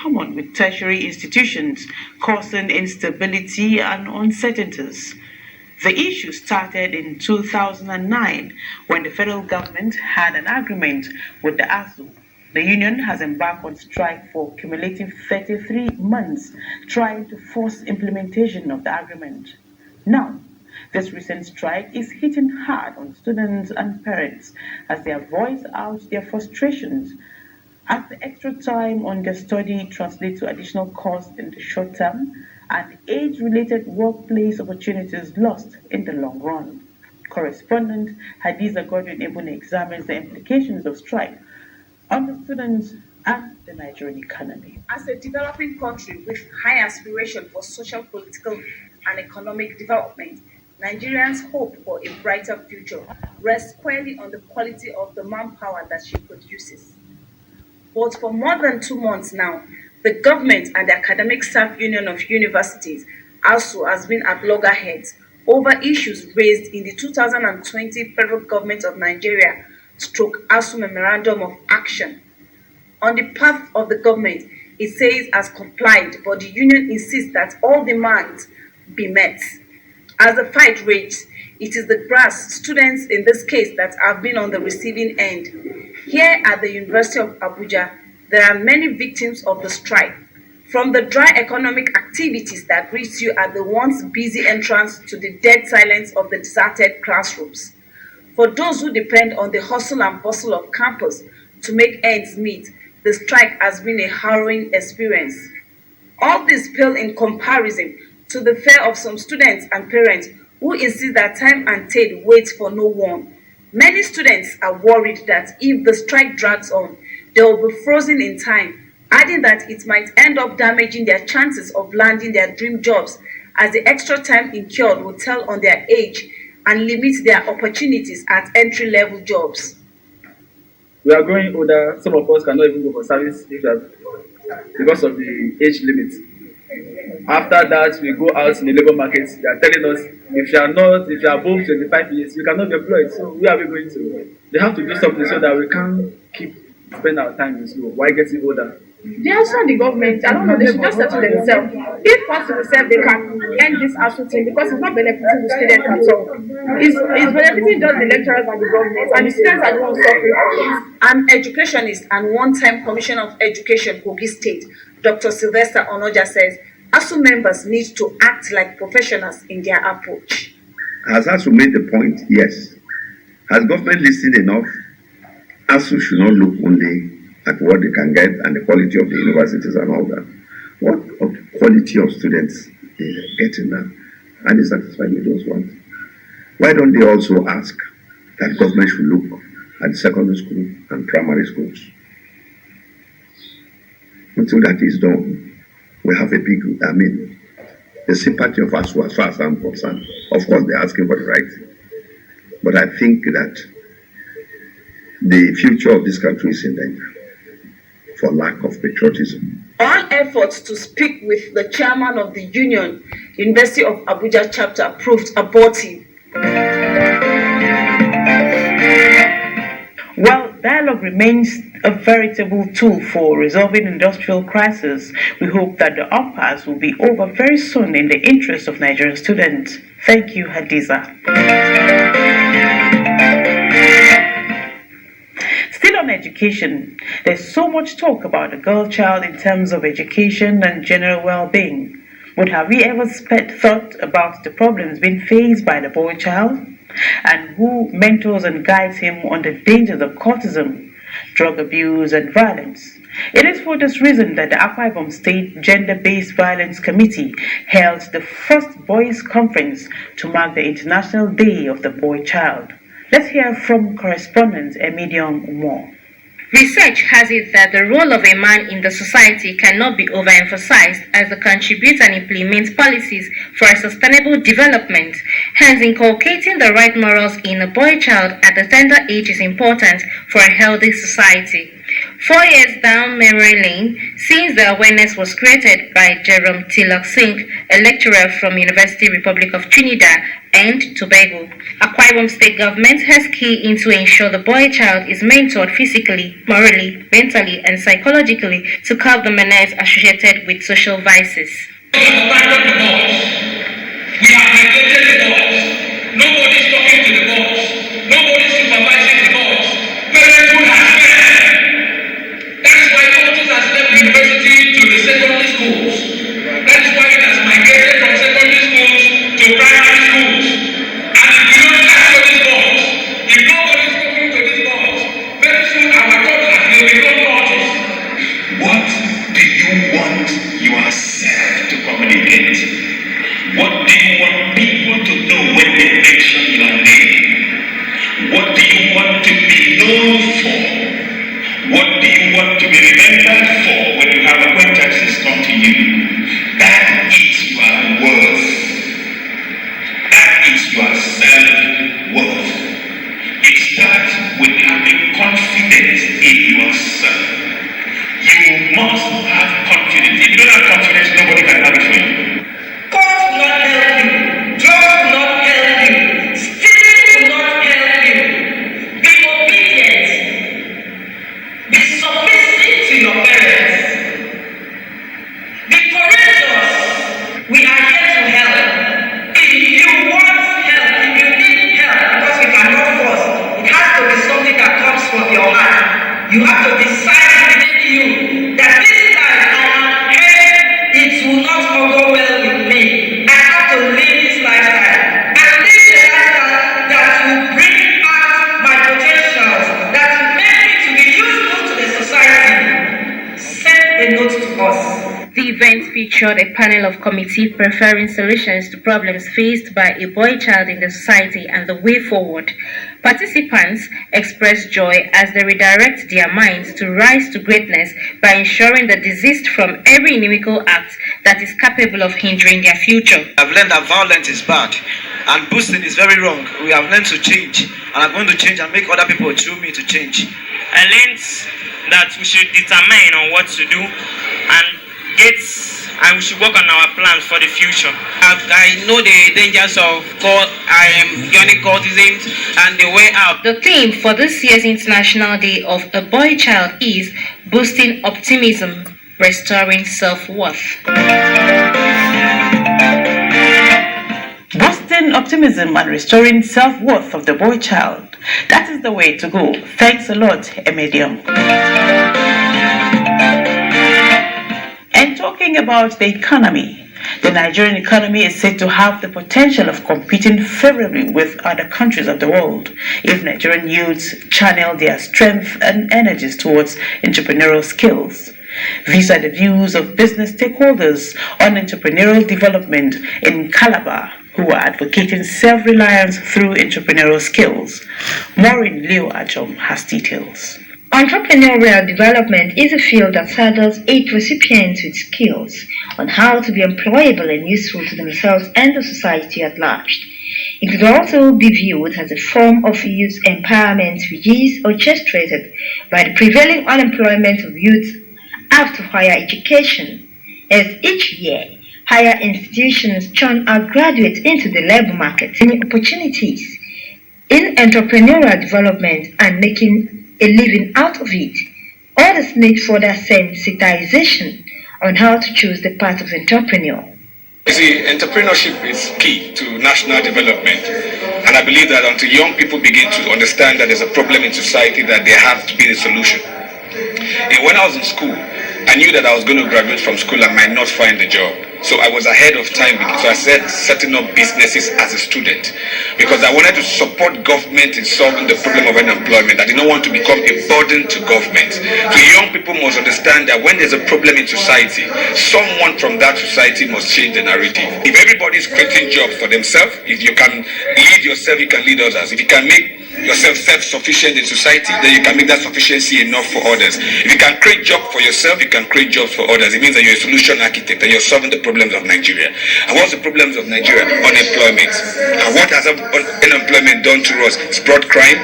common with tertiary institutions, causing instability and uncertainties. The issue started in 2009 when the federal government had an agreement with the ASU. The union has embarked on strike for cumulative 33 months trying to force implementation of the agreement. Now, this recent strike is hitting hard on students and parents as they voice out their frustrations as the extra time on their study translates to additional costs in the short term and age-related workplace opportunities lost in the long run. Correspondent Hadiza Godwin Ebune examines the implications of strike on the students and the Nigerian economy. As a developing country with high aspiration for social, political, and economic development, Nigerians' hope for a brighter future rests squarely on the quality of the manpower that she produces. But for more than 2 months now, the government and the Academic Staff Union of Universities also has been at loggerheads over issues raised in the 2020 Federal Government of Nigeria stroke ASU Memorandum of Action. On the path of the government, it says has complied, but the union insists that all demands be met. As the fight rages, it is the grass students in this case that have been on the receiving end. Here at the University of Abuja, there are many victims of the strike. From the dry economic activities that greet you at the once busy entrance to the dead silence of the deserted classrooms. For those who depend on the hustle and bustle of campus to make ends meet, the strike has been a harrowing experience. All this pale in comparison to the fear of some students and parents who insist that time and tide waits for no one. Many students are worried that if the strike drags on, they will be frozen in time, adding that it might end up damaging their chances of landing their dream jobs as the extra time incurred will tell on their age and limit their opportunities at entry-level jobs. We are growing older. Some of us cannot even go for service because of the age limit. After that, we go out in the labor market. They are telling us if you are above 25 years, you cannot be employed. So where are we going to? They have to do something so that we can spend our time in school while getting older. The answer the government, I don't know, they should just settle themselves. If possible, they can end this ASU thing because it's not benefiting the students at all. It's benefiting just the lecturers and the government, and the students are the ones suffering. An educationist and one-time Commissioner of Education, Kogi State, Dr. Sylvester Onoja says ASU members need to act like professionals in their approach. Has ASU made the point? Yes. Has government listened enough? ASU should not look only at what they can get and the quality of the universities and all that. What quality of students they are getting now? Are they satisfied with those ones? Why don't they also ask that government should look at secondary school and primary schools? Until that is done, we have a big, the sympathy of ASU as far as I'm concerned. Of course, they're asking for the right. But I think that the future of this country is in danger for lack of patriotism. All efforts to speak with the chairman of the union, University of Abuja chapter, proved abortive. While dialogue remains a veritable tool for resolving industrial crisis, we hope that the impasse will be over very soon in the interest of Nigerian students. Thank you, Hadiza. Still on education, there's so much talk about the girl child in terms of education and general well-being. But have we ever thought about the problems being faced by the boy child? And who mentors and guides him on the dangers of courtism, drug abuse, and violence? It is for this reason that the Akwa Ibom State Gender-Based Violence Committee held the first Boys Conference to mark the International Day of the Boy Child. Let's hear from correspondent Emedion Umo. Research has it that the role of a man in the society cannot be overemphasized as they contribute and implement policies for a sustainable development. Hence, inculcating the right morals in a boy child at a tender age is important for a healthy society. 4 years down memory lane, since the awareness was created by Jerome Tilak Singh, a lecturer from University Republic of Trinidad and Tobago, Akwa Ibom State Government has key in to ensure the boy child is mentored physically, morally, mentally, and psychologically to curb the menace associated with social vices. We have neglected the boys. Nobody's talking to the boys. Nobody's supervising the boys. Parenthood has failed. That is why politics has left university to the secondary schools. That is why it has migrated from secondary schools to primary schools. And if you don't capture these boys, if nobody is talking to these boys, very soon our daughters will become cultists. What do you want yourself to communicate? What do you want people to know when they mention your name? What do you want to be known for? What do you want to be remembered for when you have acquaintances come to you? That is your worth. That is your self-worth. It starts with having confidence in yourself. You must have confidence. If you don't have confidence, nobody can have it for you. Court will not help you. Drugs will not help you. Stealing will not help you. Be obedient. Be submissive to your parents. Be courageous. We are here to help. If you want help, if you need help, because we cannot force, it has to be something that comes from your heart. You have to decide within you that this life I am here, it will not go well with me. I have to live this lifestyle. And live a lifestyle that will bring out my potentials, that will make me to be useful to the society. Send a note to us. The event featured a panel of committee preferring solutions to problems faced by a boy child in the society and the way forward. Participants expressed joy as they redirect their minds to rise to greatness by ensuring the desist from every inimical act that is capable of hindering their future. I've learned that violence is bad and boosting is very wrong. We have learned to change, and I'm going to change and make other people through me to change. I learned that we should determine on what to do and we should work on our plans for the future. I know the dangers of ionic cultism and the way out. The theme for this year's International Day of a Boy Child is Boosting Optimism, Restoring Self-Worth. Boosting optimism and restoring self-worth of the boy child. That is the way to go. Thanks a lot, Emedium. And talking about the economy, the Nigerian economy is said to have the potential of competing favorably with other countries of the world if Nigerian youths channel their strength and energies towards entrepreneurial skills. These are the views of business stakeholders on entrepreneurial development in Calabar, who are advocating self-reliance through entrepreneurial skills. Maureen Leo Ajom has details. Entrepreneurial development is a field that saddles aid recipients with skills on how to be employable and useful to themselves and the society at large. It could also be viewed as a form of youth empowerment which is orchestrated by the prevailing unemployment of youth after higher education, as each year higher institutions churn out graduates into the labor market, seeing opportunities in entrepreneurial development and making a living out of it. Others need further sensitization on how to choose the path of entrepreneur. You see, entrepreneurship is key to national development, and I believe that until young people begin to understand that there's a problem in society, that there has to be a solution. And when I was in school, I knew that I was going to graduate from school and might not find a job. So I was ahead of time, so I started setting up businesses as a student because I wanted to support government in solving the problem of unemployment. I did not want to become a burden to government. So young people must understand that when there's a problem in society, someone from that society must change the narrative. If everybody is creating jobs for themselves, if you can lead yourself, you can lead others. If you can make yourself self-sufficient in society, then you can make that sufficiency enough for others. If you can create jobs for yourself, you can create jobs for others. It means that you're a solution architect and you're solving the problems of Nigeria. And what's the problems of Nigeria? Unemployment. And what has unemployment done to us? It's brought crime,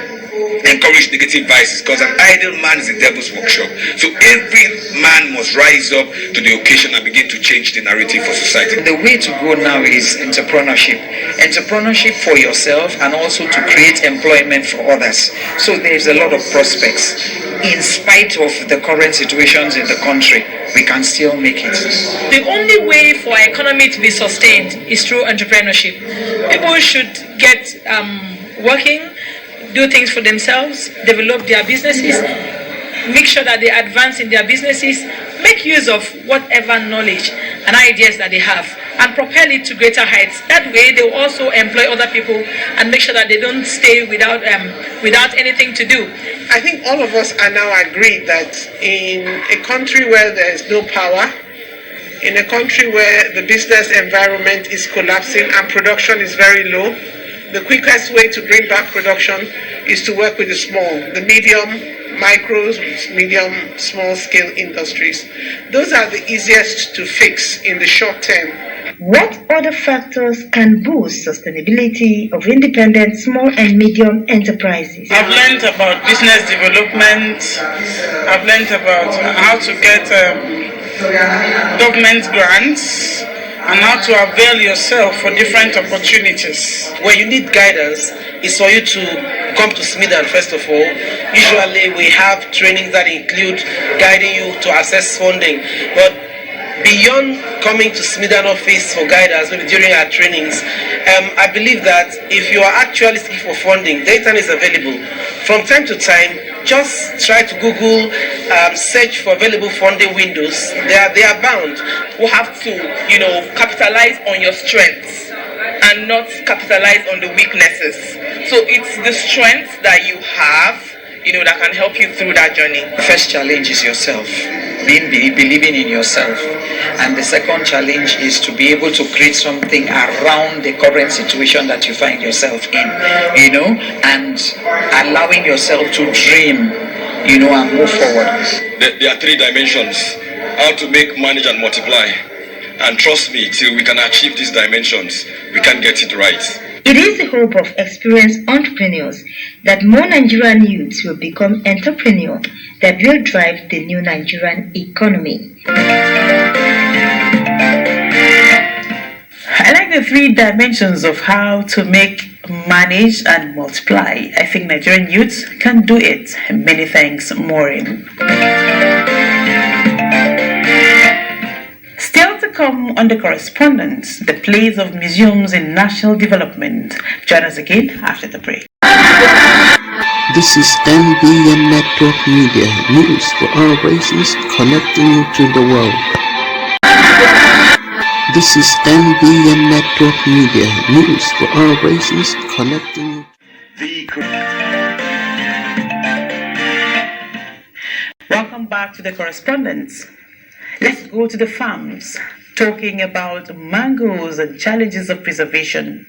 encourage negative vices, because an idle man is the devil's workshop. So every man must rise up to the occasion and begin to change the narrative for society. The way to go now is entrepreneurship. Entrepreneurship for yourself and also to create employment for others. So there's a lot of prospects. In spite of the current situations in the country, we can still make it. The only way for our economy to be sustained is through entrepreneurship. People should get working, do things for themselves, develop their businesses, make sure that they advance in their businesses, make use of whatever knowledge and ideas that they have, and propel it to greater heights. That way they will also employ other people and make sure that they don't stay without anything to do. I think all of us are now agreed that in a country where there is no power, in a country where the business environment is collapsing and production is very low, the quickest way to bring back production is to work with the small, the medium, micros, medium, small scale industries. Those are the easiest to fix in the short term. What other factors can boost sustainability of independent small and medium enterprises? I've learned about business development. I've learned about how to get government grants and how to avail yourself for different opportunities. Where you need guidance is for you to come to Smidan first of all. Usually we have trainings that include guiding you to access funding, but beyond coming to Smidan office for guidance, maybe during our trainings, I believe that if you are actually seeking for funding, data is available. From time to time, just try to Google, search for available funding windows. They are bound. We have to, capitalize on your strengths and not capitalize on the weaknesses. So it's the strengths that you have, that can help you through that journey. The first challenge is yourself, believing in yourself. And the second challenge is to be able to create something around the current situation that you find yourself in, and allowing yourself to dream, and move forward. There are three dimensions: how to make, manage, and multiply. And trust me, till we can achieve these dimensions, we can get it right. It is the hope of experienced entrepreneurs that more Nigerian youths will become entrepreneurs that will drive the new Nigerian economy. I like the three dimensions of how to make, manage, and multiply. I think Nigerian youths can do it. Many thanks, Maureen. Still to come on the correspondence, the place of museums in national development. Join us again after the break. This is NBN Network Media, news for all races, connecting you to the world. This is NBN Network Media, news for all races, connecting you. Welcome back to the correspondence. Let's go to the farms, talking about mangoes and challenges of preservation.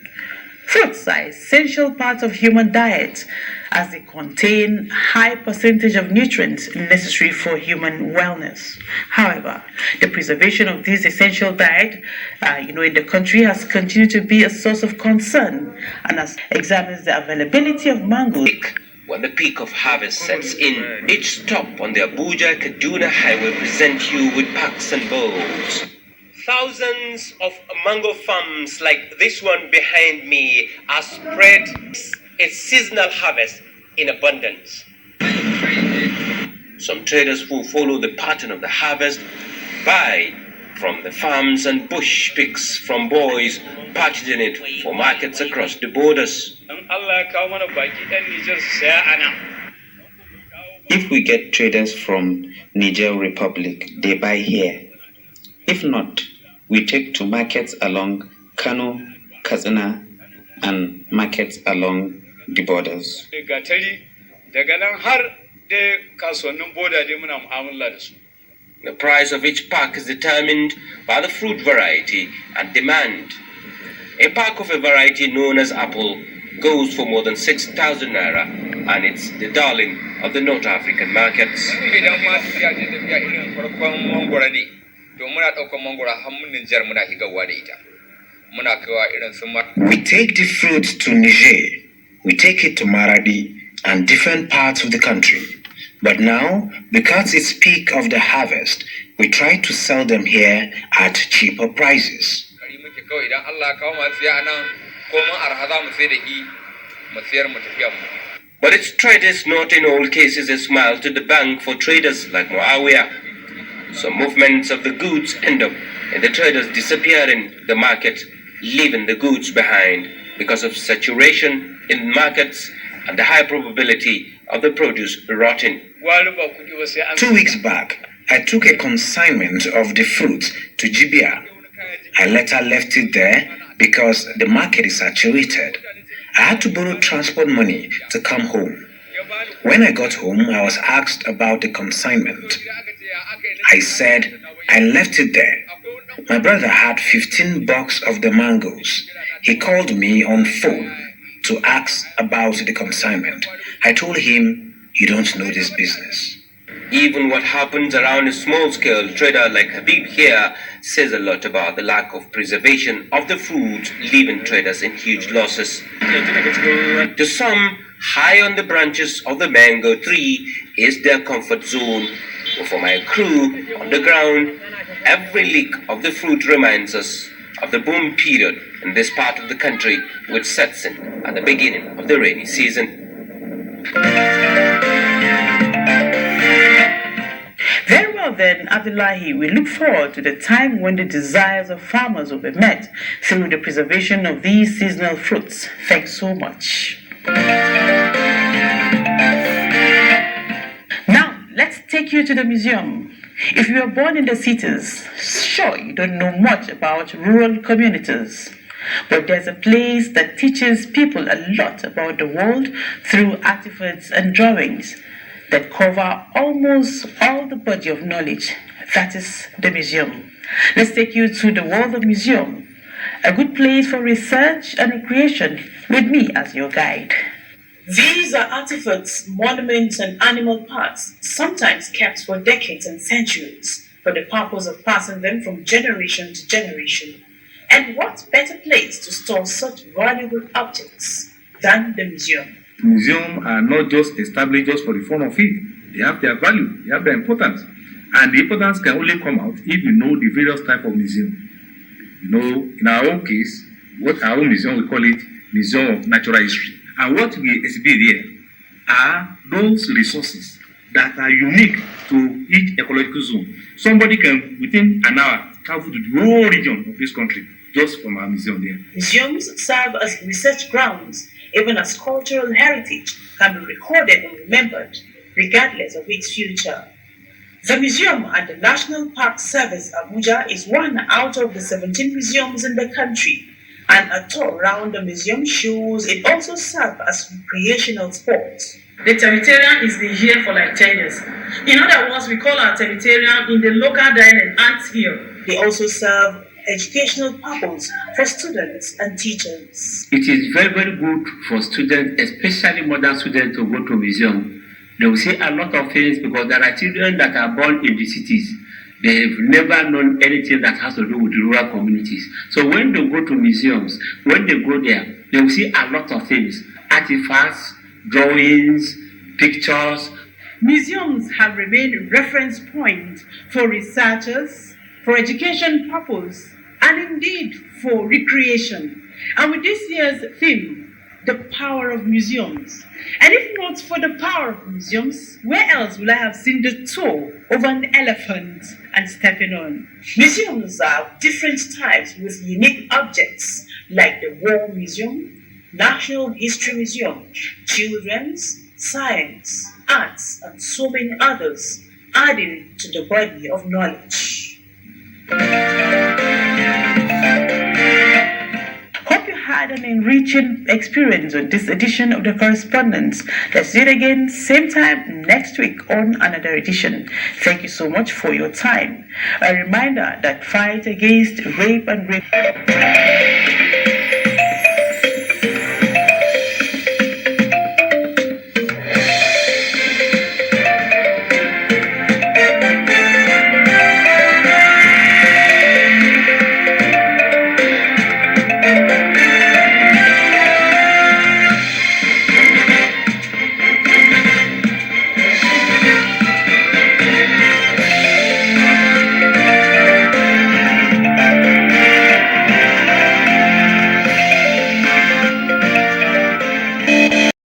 Fruits are essential parts of human diet as they contain high percentage of nutrients necessary for human wellness. However, the preservation of this essential diet, in the country has continued to be a source of concern, and as examines the availability of mangoes. When the peak of harvest sets in, each stop on the Abuja-Kaduna highway present you with packs and bowls. Thousands of mango farms like this one behind me are spread a seasonal harvest in abundance. Some traders who follow the pattern of the harvest buy from the farms and bush picks from boys packaging it for markets across the borders. If we get traders from Niger Republic, they buy here. If not, we take to markets along Kano, Katsina, and markets along the borders. The price of each pack is determined by the fruit variety and demand. A pack of a variety known as apple goes for more than 6,000 naira, and it's the darling of the North African markets. We take the fruit to Niger, we take it to Maradi, and different parts of the country. But now, because it's peak of the harvest, we try to sell them here at cheaper prices. But its traders not in all cases a smile to the bank for traders like Muawiyah. Some movements of the goods end up and the traders disappear in the market, leaving the goods behind because of saturation in markets and the high probability of the produce rotting. 2 weeks back, I took a consignment of the fruit to Jibia. I later left it there because the market is saturated. I had to borrow transport money to come home. When I got home, I was asked about the consignment. I said, I left it there. My brother had 15 bucks of the mangoes. He called me on phone to ask about the consignment. I told him, you don't know this business. Even what happens around a small-scale trader like Habib here says a lot about the lack of preservation of the fruit, leaving traders in huge losses. To some, high on the branches of the mango tree is their comfort zone. But for my crew on the ground, every leak of the fruit reminds us of the boom period in this part of the country, which sets in at the beginning of the rainy season. Very well then, Abdullahi, we look forward to the time when the desires of farmers will be met through the preservation of these seasonal fruits. Thanks so much. Now, let's take you to the museum. If you are born in the cities, sure, you don't know much about rural communities. But there's a place that teaches people a lot about the world through artifacts and drawings that cover almost all the body of knowledge. That is the museum. Let's take you to the world of museum, a good place for research and recreation with me as your guide. These are artifacts, monuments, and animal parts, sometimes kept for decades and centuries, for the purpose of passing them from generation to generation. And what better place to store such valuable objects than the museum? Museums are not just established just for the fun of it. They have their value, they have their importance. And the importance can only come out if you know the various types of museum. You know, in our own case, what our own museum, we call it Museum of Natural History. And what we exhibit here are those resources that are unique to each ecological zone. Somebody can, within an hour, travel to the whole region of this country just from our museum there. Museums serve as research grounds, even as cultural heritage can be recorded and remembered, regardless of its future. The museum at the National Park Service Abuja is one out of the 17 museums in the country, and a tour around the museum shows it also serves as recreational sports. The Territarian has been here for like 10 years. In other words, we call our Territarian in the local dialect Ant Hill. They also serve educational purpose for students and teachers. It is very, very good for students, especially modern students, to go to a museum. They will see a lot of things because there are children that are born in the cities. They have never known anything that has to do with rural communities. So when they go to museums, when they go there, they will see a lot of things, artifacts, drawings, pictures. Museums have remained reference points for researchers, for education purpose, and indeed for recreation. And with this year's theme, the power of museums. And if not for the power of museums, where else will I have seen the toe of an elephant and stepping on? Museums are of different types with unique objects like the War Museum, National History Museum, Children's, Science, Arts, and so many others, adding to the body of knowledge. Hope you had an enriching experience with this edition of the Correspondence. Let's do it again, same time next week on another edition. Thank you so much for your time. A reminder that fight against rape and rape.